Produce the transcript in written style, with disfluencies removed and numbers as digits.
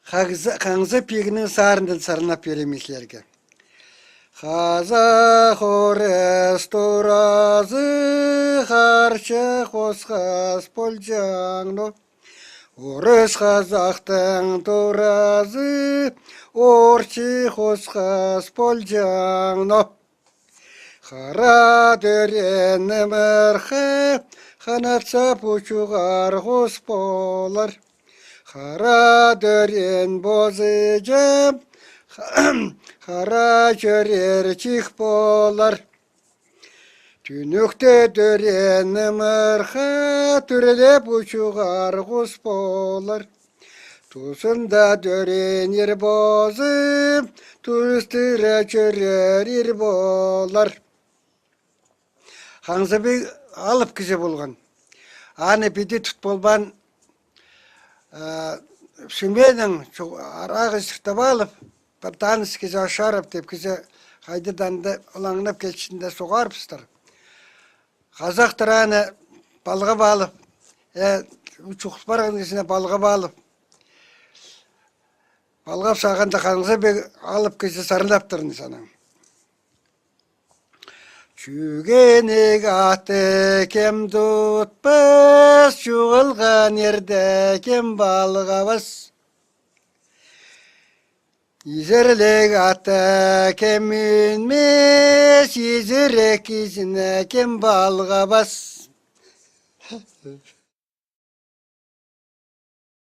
Қаңзы пегінің сарындан сарнап беремеслерге. Қазақ орыс туразы, харчы қосқас полжаңно. Орыс қазақтың туразы, орчы қосқас полжаңно. Қара дөрені мірхі, қанатса пучуғар қос болар. Қара дөрен бозы жам, қара жүрер чих болар. Түнікте дөрені мірхі, түрелеп ұшуғар қос болар. Тусында дөрен ер бозы, туыстыра жүрер ер болар. Қаңзыбек алып кізе болған. Аны биді тұт болбан Сүменің арағы сықтап алып, бір таныс кезе ашарып деп кезе қайдыданды ұлаңнап кетшінде соғарыпсыздар. Қазақтар аны балға балып, ұчуқып барған кезіне балға балып, балғап сағанда Қаңзыбек алып кезе сарылаптырын санаң. Чүгенек аты кем тұтпас, чуғылған ерді кем балға бас. Изірлік аты кем үнмес, изірек изіне кем балға бас.